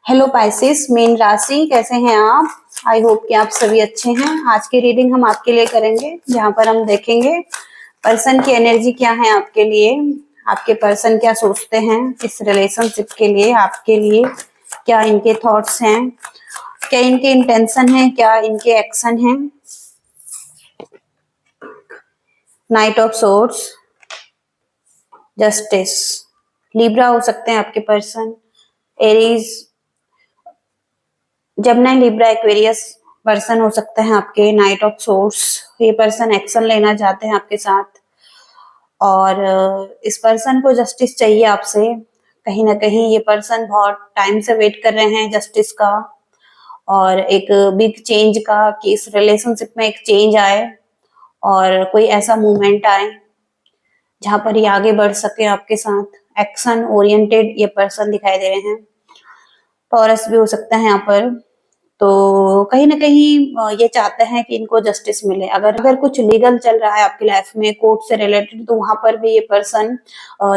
Hello Pisces, mean राशि, कैसे हैं आप? आई होप कि आप सभी अच्छे हैं। आज की रीडिंग हम आपके लिए करेंगे, जहां पर हम देखेंगे पर्सन की एनर्जी क्या है आपके लिए, आपके पर्सन क्या सोचते हैं इस रिलेशनशिप के लिए, आपके लिए क्या इनके थॉट्स हैं, क्या इनके इंटेंशन है, क्या इनके एक्शन हैं। Night of swords, justice, Libra हो सकते हैं आपके person, Aries, Gemini, Libra, Aquarius person हो सकते हैं आपके। नाइट ऑफ सोर्स, ये पर्सन एक्शन लेना चाहते हैं आपके साथ और इस पर्सन को जस्टिस चाहिए आपसे। कहीं ना कहीं ये पर्सन बहुत टाइम से वेट कर रहे हैं जस्टिस का और एक बिग चेंज का, कि इस रिलेशनशिप में एक चेंज आए और कोई ऐसा मूवमेंट आए जहां पर ये आगे बढ़ सके आपके साथ। एक्शन ओरिएंटेड ये पर्सन दिखाई दे रहे हैं। टॉरस भी हो सकता है यहाँ पर। तो कहीं ना कहीं ये चाहते हैं कि इनको जस्टिस मिले। अगर अगर कुछ लीगल चल रहा है आपकी लाइफ में कोर्ट से रिलेटेड, तो वहां पर भी ये पर्सन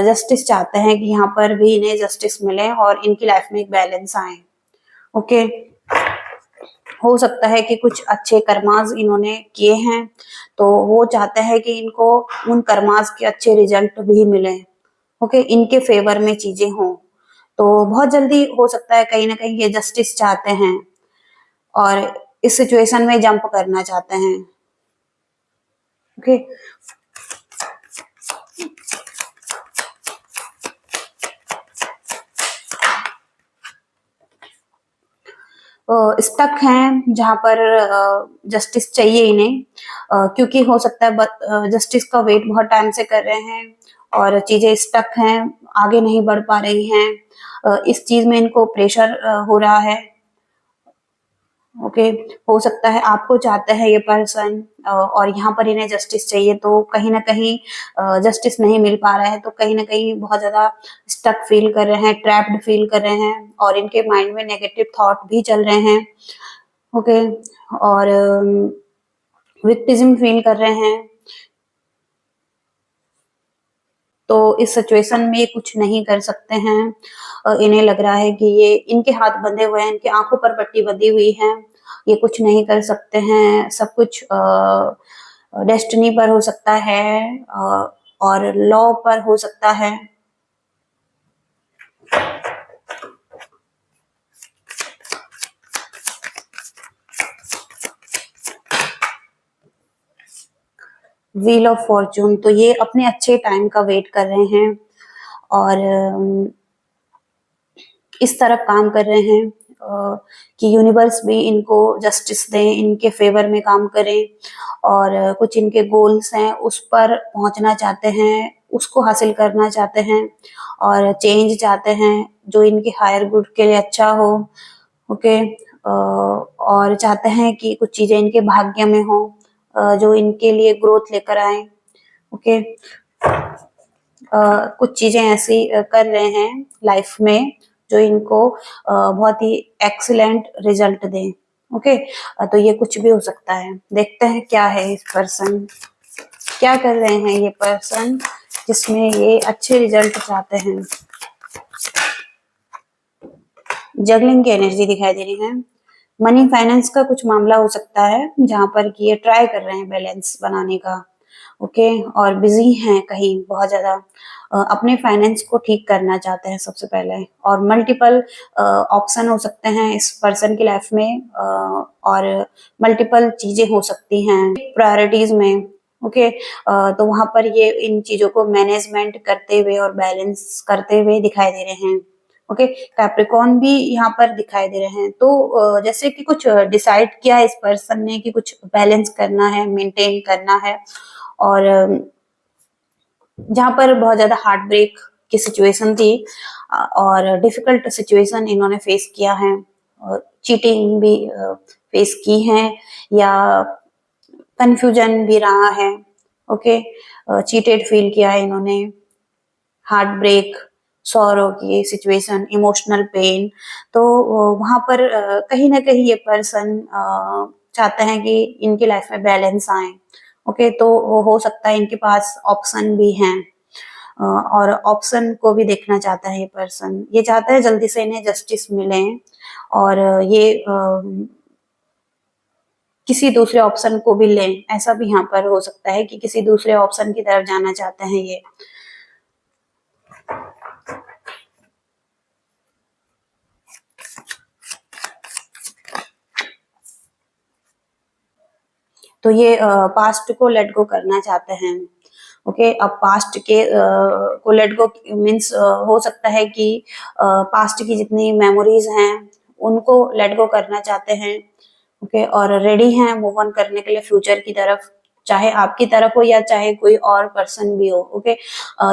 जस्टिस चाहते हैं कि यहाँ पर भी इन्हें जस्टिस मिले और इनकी लाइफ में एक बैलेंस आए। ओके, हो सकता है कि कुछ अच्छे कर्मास इन्होंने किए हैं, तो वो चाहते हैं कि इनको उन कर्मास के अच्छे रिजल्ट भी मिले। ओके, इनके फेवर में चीजें हों। तो बहुत जल्दी हो सकता है कहीं ना कहीं ये जस्टिस चाहते हैं और इस सिचुएशन में जंप करना चाहते हैं। ओके, स्टक हैं जहां पर जस्टिस चाहिए इन्हें, क्योंकि हो सकता है जस्टिस का वेट बहुत टाइम से कर रहे हैं और चीजें स्टक हैं, आगे नहीं बढ़ पा रही हैं। इस चीज में इनको प्रेशर हो रहा है। ओके, हो सकता है आपको चाहता है ये पर्सन और यहाँ पर इन्हें जस्टिस चाहिए, तो कहीं ना कहीं जस्टिस नहीं मिल पा रहा है, तो कहीं ना कहीं बहुत ज्यादा स्टक फील कर रहे हैं, ट्रैप्ड फील कर रहे हैं और इनके माइंड में नेगेटिव थॉट भी चल रहे हैं। ओके, और विक्टिज्म फील कर रहे हैं। तो इस सिचुएशन में ये कुछ नहीं कर सकते हैं। इन्हें लग रहा है कि ये इनके हाथ बंधे हुए हैं, इनकी आंखों पर पट्टी बंधी हुई है, ये कुछ नहीं कर सकते हैं। सब कुछ डेस्टिनी पर हो सकता है और लॉ पर हो सकता है। व्हील ऑफ फॉर्चून, तो ये अपने अच्छे टाइम का वेट कर रहे हैं और इस तरफ काम कर रहे हैं कि यूनिवर्स भी इनको जस्टिस दे, इनके फेवर में काम करें और कुछ इनके गोल्स हैं उस पर पहुंचना चाहते हैं, उसको हासिल करना चाहते हैं और चेंज चाहते हैं जो इनके हायर गुड के लिए अच्छा हो। ओके, और चाहते हैं कि कुछ चीजें इनके भाग्य में हो जो इनके लिए ग्रोथ लेकर आए। ओके, कुछ चीजें ऐसी कर रहे हैं लाइफ में जो इनको बहुत ही एक्सीलेंट रिजल्ट दें। ओके, तो ये कुछ भी हो सकता है। देखते हैं क्या है इस पर्सन, क्या कर रहे हैं ये पर्सन जिसमें ये अच्छे रिजल्ट चाहते हैं। जगलिंग की एनर्जी दिखाई दे रही है। मनी फाइनेंस का कुछ मामला हो सकता है जहां पर कि ये ट्राई कर रहे हैं बैलेंस बनाने का। ओके, और बिजी हैं कहीं बहुत ज्यादा, अपने फाइनेंस को ठीक करना चाहते हैं सबसे पहले। और मल्टीपल ऑप्शन हो सकते हैं इस पर्सन की लाइफ में और मल्टीपल चीजें हो सकती हैं प्रायोरिटीज में। ओके, तो वहां पर ये इन चीजों को मैनेजमेंट करते हुए और बैलेंस करते हुए दिखाई दे रहे हैं। ओके, कैप्रिकॉर्न भी यहाँ पर दिखाई दे रहे हैं। तो जैसे कि कुछ डिसाइड किया है इस पर्सन ने कि कुछ बैलेंस करना है, मेंटेन करना है और जहां पर बहुत ज्यादा हार्ट ब्रेक की सिचुएशन थी और डिफिकल्ट सिचुएशन इन्होंने फेस किया है, चीटिंग भी फेस की है या कंफ्यूजन भी रहा है। ओके, चीटेड फील किया है इन्होंने, हार्ट ब्रेक, सॉरो की सिचुएशन, इमोशनल पेन। तो वहां पर कहीं ना कहीं ये पर्सन चाहते हैं कि इनकी लाइफ में बैलेंस आए। ओके, तो वो हो सकता है इनके पास ऑप्शन भी हैं। और ऑप्शन को भी देखना चाहता है ये पर्सन। ये चाहता है जल्दी से इन्हें जस्टिस मिले और ये किसी दूसरे ऑप्शन को भी लें, ऐसा भी यहाँ पर हो सकता है कि किसी दूसरे ऑप्शन की तरफ जाना चाहते हैं ये। तो ये पास्ट को लेट गो करना चाहते हैं। ओके, अब पास्ट के को लेट गो मीन्स हो सकता है कि पास्ट की जितनी मेमोरीज हैं उनको लेट गो करना चाहते हैं। ओके, और रेडी हैं मूव ऑन करने के लिए फ्यूचर की तरफ, चाहे आपकी तरफ हो या चाहे कोई और पर्सन भी हो। ओके,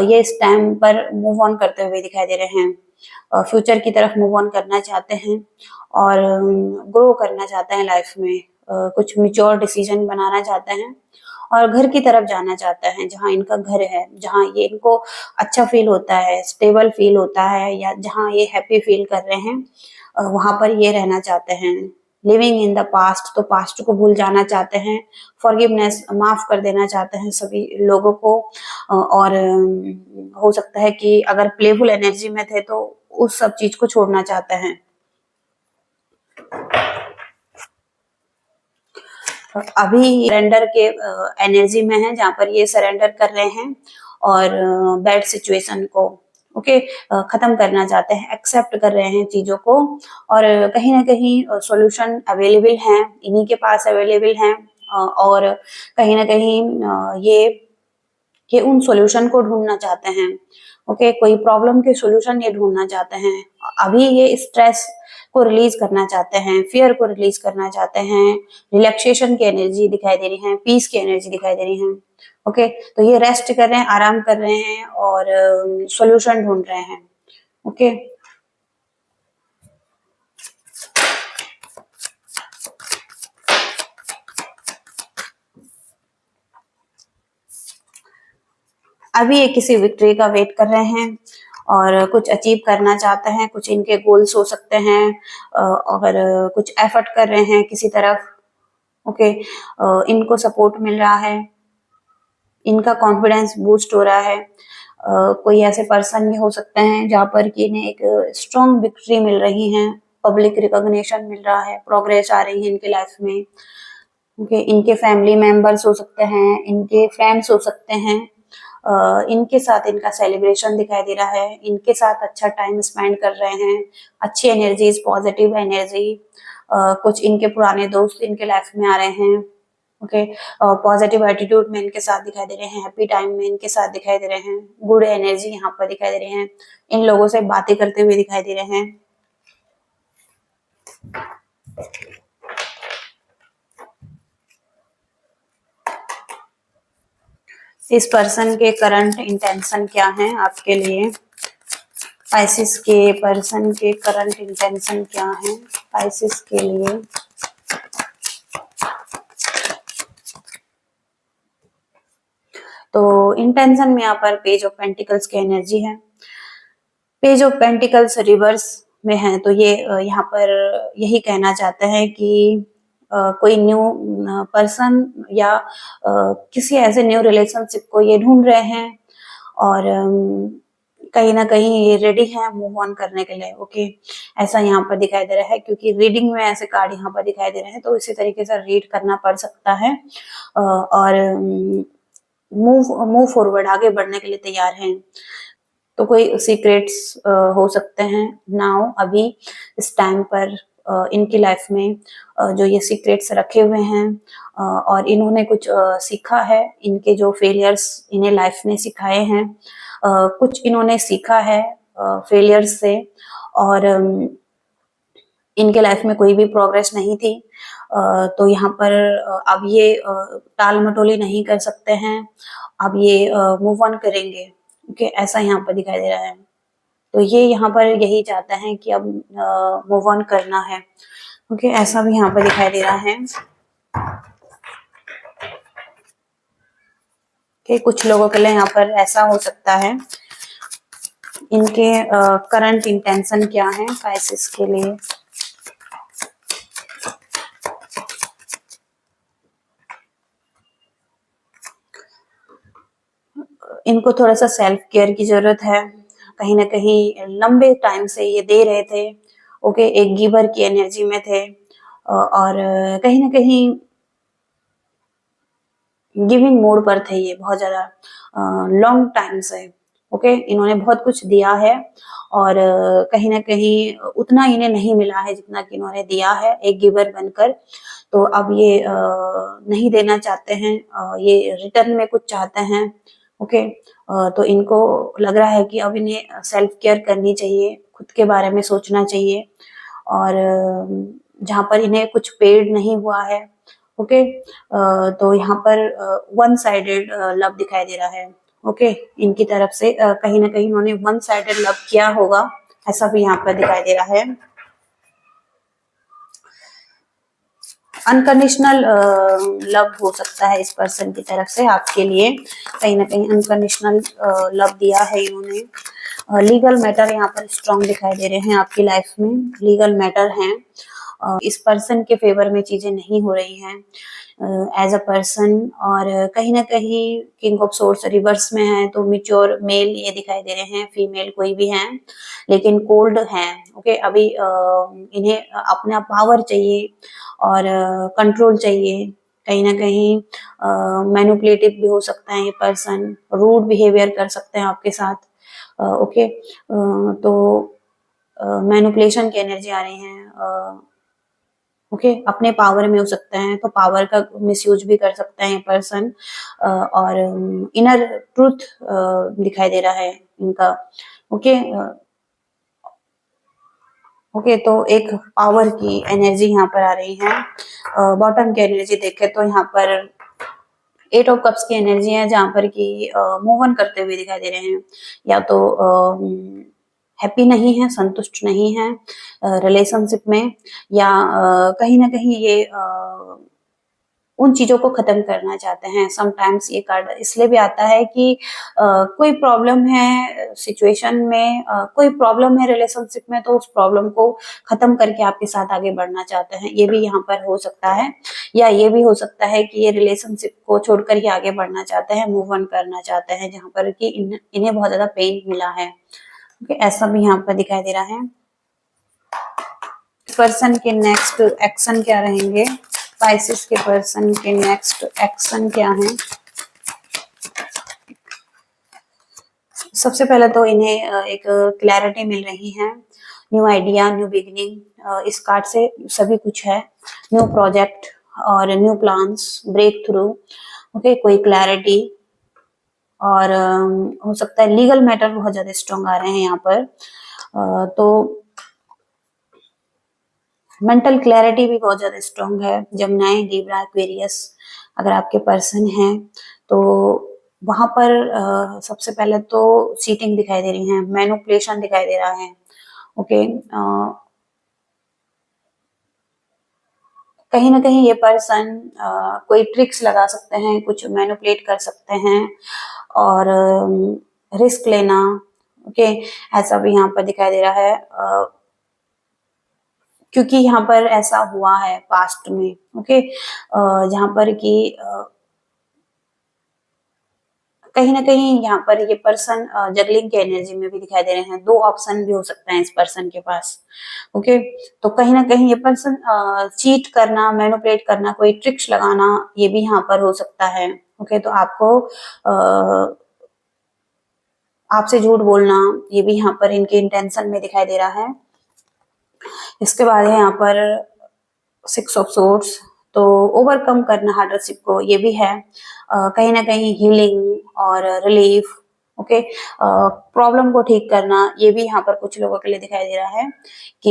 ये इस टाइम पर मूव ऑन करते हुए दिखाई दे रहे हैं, फ्यूचर की तरफ मूव ऑन करना चाहते हैं और ग्रो करना चाहते हैं लाइफ में, कुछ मिच्योर डिसीजन बनाना चाहते हैं और घर की तरफ जाना चाहता है, जहाँ इनका घर है, जहाँ ये इनको अच्छा फील होता है, स्टेबल फील होता है, या जहाँ ये हैप्पी फील कर रहे हैं, वहां पर ये रहना चाहते हैं। लिविंग इन द पास्ट, तो पास्ट को भूल जाना चाहते हैं, फॉरगिवनेस, माफ कर देना चाहते हैं सभी लोगों को, और हो सकता है कि अगर प्लेफुल एनर्जी में थे तो उस सब चीज को छोड़ना चाहते हैं। अभी सरेंडर के एनर्जी में है, जहाँ पर ये सरेंडर कर रहे हैं और बैड सिचुएशन को ओके खत्म करना चाहते हैं, एक्सेप्ट कर रहे हैं चीजों को, और कहीं ना कहीं सॉल्यूशन अवेलेबल है, इन्हीं के पास अवेलेबल है, और कहीं ना कहीं ये उन सॉल्यूशन को ढूंढना चाहते हैं। ओके, कोई प्रॉब्लम के सॉल्यूशन ये ढूंढना चाहते हैं। अभी ये स्ट्रेस को रिलीज करना चाहते हैं, फियर को रिलीज करना चाहते हैं, रिलैक्सेशन की एनर्जी दिखाई दे रही है, पीस की एनर्जी दिखाई दे रही है। ओके, तो ये रेस्ट कर रहे हैं, आराम कर रहे हैं और सॉल्यूशन ढूंढ रहे हैं। ओके, अभी ये किसी विक्ट्री का वेट कर रहे हैं और कुछ अचीव करना चाहते हैं, कुछ इनके गोल्स हो सकते हैं, और कुछ एफर्ट कर रहे हैं किसी तरफ। ओके, इनको सपोर्ट मिल रहा है, इनका कॉन्फिडेंस बूस्ट हो रहा है। कोई ऐसे पर्सन भी हो सकते हैं जहाँ पर कि इन्हें एक स्ट्रॉन्ग विक्ट्री मिल रही है, पब्लिक रिकॉग्निशन मिल रहा है, प्रोग्रेस आ रही है इनके लाइफ में। ओके, इनके फैमिली मेंबर्स हो सकते हैं, इनके फ्रेंड्स हो सकते हैं, इनके साथ इनका सेलिब्रेशन दिखाई दे रहा है, इनके साथ अच्छा टाइम स्पेंड कर रहे हैं, अच्छी एनर्जीज, पॉजिटिव एनर्जी। कुछ इनके पुराने दोस्त इनके लाइफ में आ रहे हैं। ओके, पॉजिटिव एटीट्यूड में इनके साथ दिखाई दे रहे हैं, हैप्पी टाइम में इनके साथ दिखाई दे रहे हैं, गुड एनर्जी यहाँ पर दिखाई दे रहे हैं, इन लोगों से बातें करते हुए दिखाई दे रहे हैं। इस पर्सन के करंट इंटेंशन क्या है आपके लिए? पाइसिस के पर्सन के करंट इंटेंशन क्या है पाइसिस के लिए? तो इंटेंशन में यहाँ पर पेज ऑफ पेंटिकल्स की एनर्जी है, पेज ऑफ पेंटिकल्स रिवर्स में है, तो ये यहाँ पर यही कहना चाहते हैं कि कोई न्यू पर्सन या किसी ऐसे न्यू रिलेशनशिप को ये ढूंढ रहे हैं और कहीं ना कहीं ये रेडी है मूव ऑन करने के लिए। ओके, ऐसा यहाँ पर दिखाई दे रहा है, क्योंकि रीडिंग में ऐसे कार्ड यहाँ पर दिखाई दे रहे हैं, तो इसी तरीके से रीड करना पड़ सकता है, और मूव मूव फॉरवर्ड, आगे बढ़ने के लिए तैयार हैं। तो कोई सीक्रेट्स हो सकते हैं नाउ, अभी इस टाइम पर इनकी लाइफ में जो ये सीक्रेट्स रखे हुए हैं, और इन्होंने कुछ सीखा है, इनके जो फेलियर्स इन्हें लाइफ ने सिखाए हैं, कुछ इन्होंने सीखा है फेलियर्स से, और इनके लाइफ में कोई भी प्रोग्रेस नहीं थी, तो यहाँ पर अब ये टाल मटोली नहीं कर सकते हैं, अब ये मूव ऑन करेंगे। ओके, ऐसा यहाँ पर दिखाई दे रहा है, तो ये यहाँ पर यही चाहता है कि अब मूव ऑन करना है। ओके, ऐसा भी यहाँ पर दिखाई दे रहा है कि कुछ लोगों के लिए यहाँ पर ऐसा हो सकता है। इनके करंट इंटेंशन क्या है पाइसेस के लिए? इनको थोड़ा सा सेल्फ केयर की जरूरत है, कहीं ना कहीं लंबे टाइम से ये दे रहे थे। ओके, एक गिवर की एनर्जी में थे और कहीं ना कहीं गिविंग मोड पर थे ये बहुत ज्यादा लॉन्ग टाइम से। ओके, इन्होंने बहुत कुछ दिया है और कहीं ना कहीं उतना इन्हें नहीं मिला है जितना कि इन्होंने दिया है एक गिवर बनकर। तो अब ये नहीं देना चाहते हैं, ये रिटर्न में कुछ चाहते हैं। ओके, तो इनको लग रहा है कि अब इन्हें सेल्फ केयर करनी चाहिए, खुद के बारे में सोचना चाहिए और जहाँ पर इन्हें कुछ पेड नहीं हुआ है। ओके, तो यहाँ पर वन साइडेड लव दिखाई दे रहा है। ओके, इनकी तरफ से कहीं ना कहीं इन्होंने वन साइडेड लव किया होगा, ऐसा भी यहाँ पर दिखाई दे रहा है। अनकंडीशनल लव हो सकता है इस पर्सन की तरफ से आपके लिए, कहीं ना कहीं अनकंडीशनल लव दिया है इन्होंने। लीगल मैटर यहाँ पर स्ट्रॉन्ग दिखाई दे रहे हैं आपकी लाइफ में, लीगल मैटर हैं। इस पर्सन के फेवर में चीजें नहीं हो रही हैं एज अ पर्सन, और कहीं ना कहीं किंग ऑफ सोर्स रिवर्स में है, तो मिच्योर मेल ये दिखाई दे रहे हैं, फीमेल कोई भी हैं लेकिन कोल्ड हैं। ओके, अभी इन्हें अपना पावर चाहिए और कंट्रोल चाहिए, कहीं ना कहीं मैनिपुलेटिव भी हो सकता है ये पर्सन, रूड बिहेवियर कर सकते हैं आपके साथ। ओके, तो मैनिपुलेशन की एनर्जी आ रही है। ओके, अपने पावर में हो सकते हैं तो पावर का मिसयूज भी कर सकते हैं ये पर्सन, और इनर ट्रूथ दिखाई दे रहा है इनका। ओके, ओके, तो एक पावर की एनर्जी यहाँ पर आ रही है। बॉटम की एनर्जी देखें तो यहाँ पर 8 ऑफ कप्स की एनर्जी है, जहाँ पर कि मूव ऑन करते हुए दिखाई दे रहे हैं, या तो हैप्पी नहीं है, संतुष्ट नहीं है रिलेशनशिप में, या कहीं ना कहीं ये उन चीजों को खत्म करना चाहते हैं। समटाइम्स ये कार्ड इसलिए भी आता है कि कोई प्रॉब्लम है सिचुएशन में, कोई प्रॉब्लम है रिलेशनशिप में, तो उस प्रॉब्लम को खत्म करके आपके साथ आगे बढ़ना चाहते हैं, ये भी यहाँ पर हो सकता है। या ये भी हो सकता है कि ये रिलेशनशिप को छोड़कर ही आगे बढ़ना चाहते हैं, मूव ऑन करना चाहते हैं, जहाँ पर कि इन्हें बहुत ज्यादा पेन मिला है। ऐसा भी यहाँ पर दिखाई दे रहा है। पर्सन के नेक्स्ट एक्शन क्या रहेंगे, स्पाइसेस के पर्सन के नेक्स्ट एक्शन क्या है। सबसे पहले तो इन्हें एक क्लैरिटी मिल रही है, न्यू आइडिया, न्यू बिगिनिंग, इस कार्ड से सभी कुछ है, न्यू प्रोजेक्ट और new plans, breakthrough. Okay, कोई क्लैरिटी, और हो सकता है लीगल मैटर बहुत ज्यादा स्ट्रॉन्ग आ रहे हैं यहाँ पर। तो मेंटल क्लैरिटी भी बहुत ज्यादा स्ट्रॉन्ग है। जमनाई, लिब्रा, एक्वेरियस अगर आपके पर्सन हैं तो वहां पर सबसे पहले तो चीटिंग दिखाई दे रही है, मैनिपुलेशन दिखाई दे रहा है। ओके, कहीं ना कहीं ये पर्सन कोई ट्रिक्स लगा सकते हैं, कुछ मैनिपुलेट कर सकते हैं और रिस्क लेना। ओके, ऐसा भी यहाँ पर दिखाई दे रहा है, क्योंकि यहाँ पर ऐसा हुआ है पास्ट में। ओके, जहाँ पर कि कहीं ना कहीं यहाँ पर ये पर्सन जगलिंग के एनर्जी में भी दिखाई दे रहे हैं, 2 ऑप्शन भी हो सकते हैं इस पर्सन के पास। ओके, तो कहीं ना कहीं ये पर्सन चीट करना, मैनिपुलेट करना, कोई ट्रिक्स लगाना, ये भी यहाँ पर हो सकता है। ओके, तो आपको आपसे झूठ बोलना, ये भी यहाँ पर इनके इंटेंशन में दिखाई दे रहा है। इसके बाद है यहाँ पर 6 ऑफ सोर्ड्स, तो ओवरकम करना हार्डशिप को, ये भी है कहीं ना कहीं हीलिंग और रिलीफ। ओके, प्रॉब्लम को ठीक करना, ये भी यहाँ पर कुछ लोगों के लिए दिखाई दे रहा है कि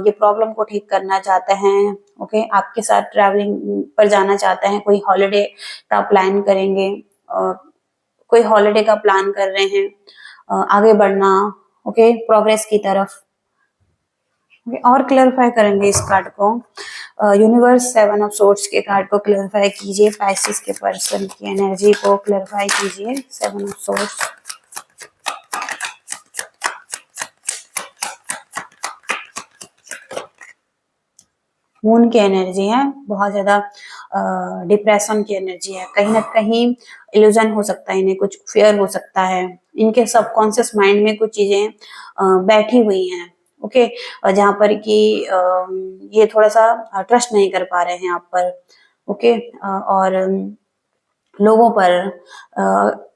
ये प्रॉब्लम को ठीक करना चाहते हैं। ओके, आपके साथ ट्रैवलिंग पर जाना चाहते हैं, कोई हॉलिडे का प्लान करेंगे, कोई हॉलिडे का प्लान कर रहे हैं, आगे बढ़ना। ओके, प्रोग्रेस की तरफ। और क्लैरिफाई करेंगे इस कार्ड को, यूनिवर्स 7 ऑफ सोर्ड्स के कार्ड को क्लैरिफाई कीजिए, पाइसेस के पर्सन की एनर्जी को क्लैरिफाई कीजिए। 7 ऑफ सोर्ड्स, मून की एनर्जी है, बहुत ज्यादा डिप्रेशन की एनर्जी है, कहीं ना कहीं इल्यूजन हो सकता है, इन्हें कुछ फियर हो सकता है, इनके सबकॉन्शियस माइंड में कुछ चीजें बैठी हुई हैं। ओके, जहाँ पर कि ये थोड़ा सा ट्रस्ट नहीं कर पा रहे हैं आप पर। ओके, और लोगों पर,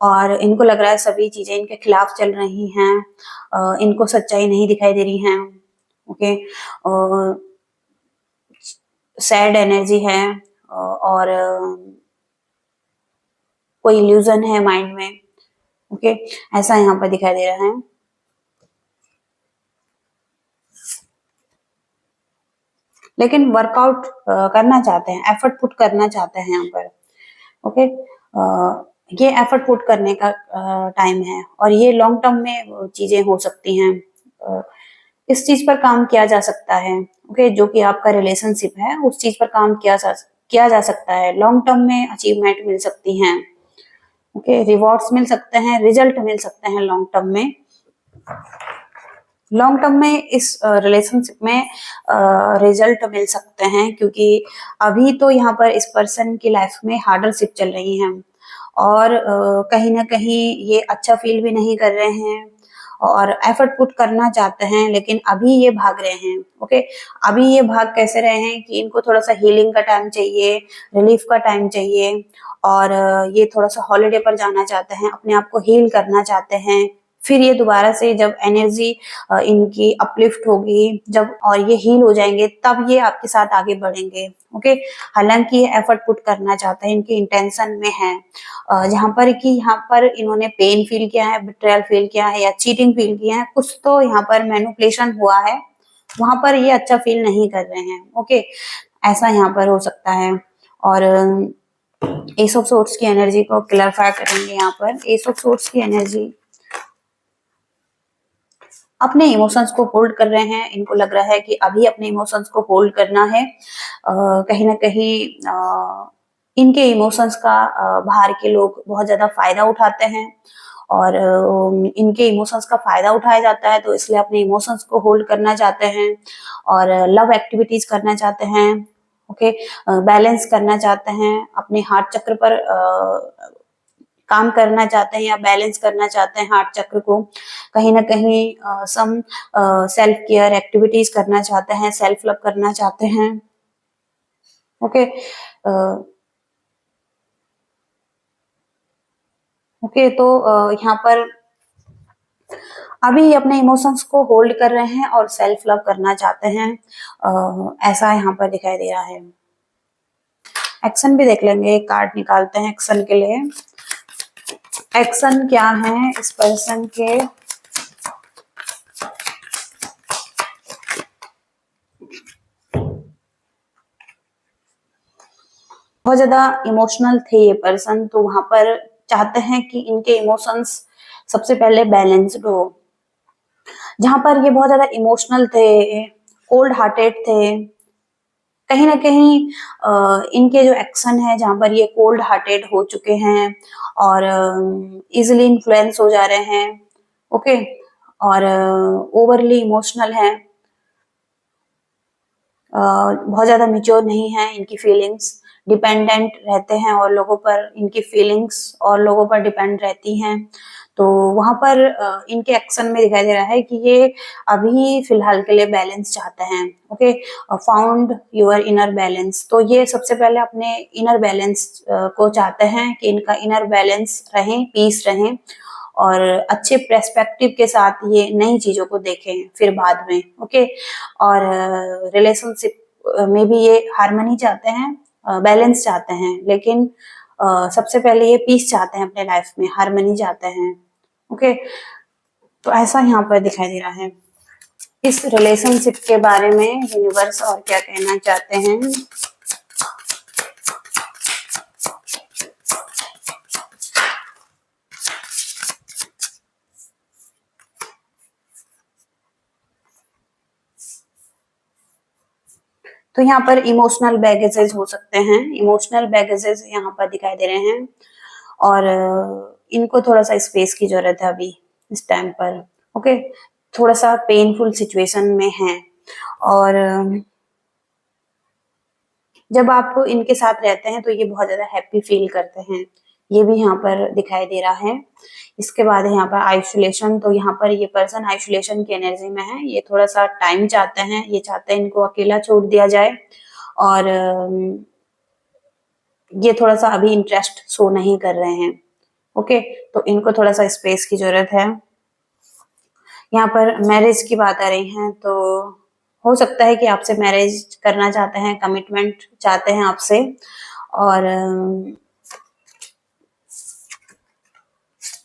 और इनको लग रहा है सभी चीजें इनके खिलाफ चल रही हैं, इनको सच्चाई नहीं दिखाई दे रही है। ओके, सैड एनर्जी है, और कोई इल्यूजन है माइंड में। ओके, ऐसा यहाँ पर दिखाई दे रहा है। लेकिन वर्कआउट करना चाहते हैं, एफर्ट पुट करना चाहते हैं यहाँ पर। ओके, ये एफर्ट पुट करने का टाइम है, और ये लॉन्ग टर्म में चीजें हो सकती हैं। इस चीज पर काम किया जा सकता है। ओके, जो कि आपका रिलेशनशिप है, उस चीज पर काम किया जा सकता है। लॉन्ग टर्म में अचीवमेंट मिल सकती हैं। ओके, रिवॉर्ड्स मिल सकते हैं, रिजल्ट मिल सकते हैं लॉन्ग टर्म में। लॉन्ग टर्म में इस रिलेशनशिप में रिजल्ट मिल सकते हैं, क्योंकि अभी तो यहाँ पर इस पर्सन की लाइफ में हार्डरशिप चल रही है, और कहीं ना कहीं ये अच्छा फील भी नहीं कर रहे हैं, और एफर्ट पुट करना चाहते हैं, लेकिन अभी ये भाग रहे हैं। ओके, अभी ये भाग कैसे रहे हैं कि इनको थोड़ा सा हीलिंग का टाइम चाहिए, रिलीफ का टाइम चाहिए, और ये थोड़ा सा हॉलिडे पर जाना चाहते हैं, अपने आप को हील करना चाहते हैं। फिर ये दोबारा से जब एनर्जी इनकी अपलिफ्ट होगी, जब और ये हील हो जाएंगे, तब ये आपके साथ आगे बढ़ेंगे। ओके, हालांकि ये एफर्ट पुट करना चाहते हैं, इनके इंटेंशन में है, जहां पर कि यहाँ पर इन्होंने पेन फील किया है, बिट्रेयल फील किया है, या चीटिंग फील किया है, कुछ तो यहाँ पर मैनिपुलेशन हुआ है, वहां पर ये अच्छा फील नहीं कर रहे हैं। ओके, ऐसा यहाँ पर हो सकता है। और एस ऑफ सोर्ड्स की एनर्जी को क्लैरिफाई करेंगे। यहाँ पर एस ऑफ सोर्ड्स की एनर्जी अपने इमोशंस को होल्ड कर रहे हैं, इनको लग रहा है कि अभी अपने इमोशंस को होल्ड करना है। कहीं ना कहीं इनके इमोशंस का बाहर के लोग बहुत ज्यादा फायदा उठाते हैं, और इनके इमोशंस का फायदा उठाया जाता है, तो इसलिए अपने इमोशंस को होल्ड करना चाहते हैं, और लव एक्टिविटीज करना चाहते हैं। ओके, बैलेंस करना चाहते हैं, अपने हार्ट चक्र पर काम करना चाहते हैं, या बैलेंस करना चाहते हैं हार्ट चक्र को। कहीं ना कहीं सम सेल्फ केयर एक्टिविटीज करना चाहते हैं, सेल्फ लव करना चाहते हैं। ओके, ओके, तो यहाँ पर अभी अपने इमोशंस को होल्ड कर रहे हैं और सेल्फ लव करना चाहते हैं, ऐसा यहाँ पर दिखाई दे रहा है। एक्शन भी देख लेंगे, एक कार्ड निकालते हैं एक्शन के लिए। एक्शन क्या है इस पर्सन के? बहुत ज्यादा इमोशनल थे ये पर्सन, तो वहां पर चाहते हैं कि इनके इमोशंस सबसे पहले बैलेंस्ड हो। जहां पर ये बहुत ज्यादा इमोशनल थे, कोल्ड हार्टेड थे, कहीं ना कहीं इनके जो एक्शन है, जहां पर ये कोल्ड हार्टेड हो चुके हैं, और इजिली इन्फ्लुएंस हो जा रहे हैं। ओके, और ओवरली इमोशनल है, बहुत ज्यादा मेच्योर नहीं है, इनकी फीलिंग्स डिपेंडेंट रहते हैं, और लोगों पर इनकी फीलिंग्स और लोगों पर डिपेंड रहती हैं। तो वहां पर इनके एक्शन में दिखाई दे रहा है कि ये अभी फिलहाल के लिए बैलेंस चाहते हैं। Okay, found your inner balance, तो ये सबसे पहले अपने इनर बैलेंस को चाहते हैं कि इनका इनर बैलेंस रहे, पीस रहे, और अच्छे पर्सपेक्टिव के साथ ये नई चीजों को देखें फिर बाद में। ओके, और रिलेशनशिप में भी ये हार्मनी चाहते हैं, बैलेंस चाहते हैं, लेकिन सबसे पहले ये पीस चाहते हैं अपने लाइफ में, हार्मनी चाहते हैं। ओके, तो ऐसा यहाँ पर दिखाई दे रहा है। इस रिलेशनशिप के बारे में यूनिवर्स और क्या कहना चाहते हैं? तो यहाँ पर इमोशनल बैगेजेस हो सकते हैं, इमोशनल बैगेजेस यहाँ पर दिखाई दे रहे हैं, और इनको थोड़ा सा स्पेस की जरूरत है अभी इस टाइम पर। ओके, थोड़ा सा पेनफुल सिचुएशन में है, और जब आप इनके साथ रहते हैं तो ये बहुत ज्यादा हैप्पी फील करते हैं, ये भी यहाँ पर दिखाई दे रहा है। इसके बाद यहाँ पर आइसोलेशन, तो यहाँ पर ये पर्सन आइसोलेशन की एनर्जी में है, ये थोड़ा सा टाइम चाहते हैं, ये चाहते हैं इनको अकेला छोड़ दिया जाए, और ये थोड़ा सा अभी इंटरेस्ट शो नहीं कर रहे हैं। ओके, तो इनको थोड़ा सा स्पेस की जरूरत है। यहाँ पर मैरिज की बात आ रही है, तो हो सकता है कि आपसे मैरिज करना चाहते हैं, कमिटमेंट चाहते हैं आपसे, और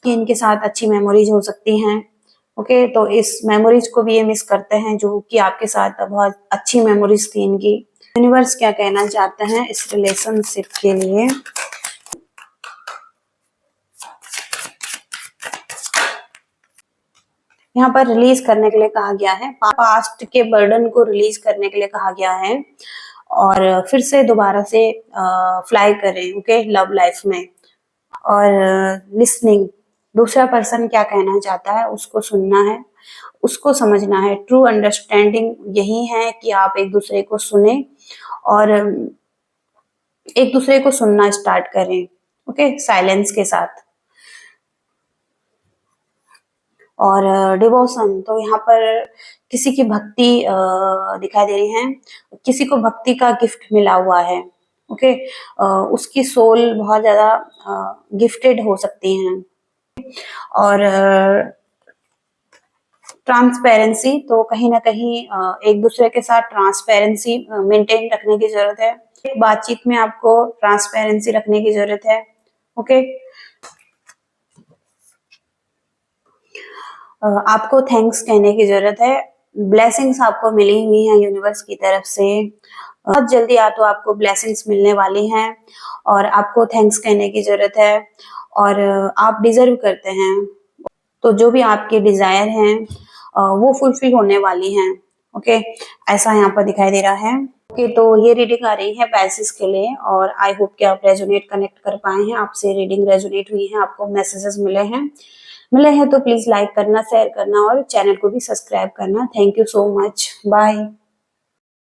कि इनके साथ अच्छी मेमोरीज हो सकती हैं। ओके, तो इस मेमोरीज को भी ये मिस करते हैं, जो कि आपके साथ बहुत अच्छी मेमोरीज थी इनकी। यूनिवर्स क्या कहना चाहते हैं इस रिलेशनशिप के लिए? यहाँ पर रिलीज करने के लिए कहा गया है, पास्ट के बर्डन को रिलीज करने के लिए कहा गया है, और फिर से दोबारा से फ्लाई करें, ओके, लव लाइफ में। और लिसनिंग, दूसरा पर्सन क्या कहना चाहता है उसको सुनना है, उसको समझना है। ट्रू अंडरस्टैंडिंग यही है कि आप एक दूसरे को सुने और एक दूसरे को सुनना स्टार्ट करें, ओके, साइलेंस के साथ। और डिवोशन, तो यहाँ पर किसी की भक्ति दिखाई दे रही है, किसी को भक्ति का गिफ्ट मिला हुआ है, ओके, उसकी सोल बहुत ज्यादा गिफ्टेड हो सकती हैं। और ट्रांसपेरेंसी, तो कहीं ना कहीं एक दूसरे के साथ ट्रांसपेरेंसी मेंटेन रखने की जरूरत है, बातचीत में आपको ट्रांसपेरेंसी रखने की जरूरत है, ओके। आपको थैंक्स कहने की जरूरत है, ब्लेसिंग्स आपको मिली हुई हैं यूनिवर्स की तरफ से, बहुत जल्दी तो आपको ब्लेसिंग्स मिलने वाली हैं, और आपको थैंक्स कहने की जरूरत है, और आप डिजर्व करते हैं। तो जो भी आपके डिजायर हैं वो फुलफिल होने वाली हैं, ओके, ऐसा यहाँ पर दिखाई दे रहा है। ओके, तो ये रीडिंग आ रही है पैसिस के लिए, और आई होप कि आप रेजोनेट कनेक्ट कर पाए हैं, आपसे रीडिंग रेजोनेट हुई है, आपको मैसेजेस मिले हैं तो प्लीज लाइक करना, शेयर करना और चैनल को भी सब्सक्राइब करना। Thank you so much, bye.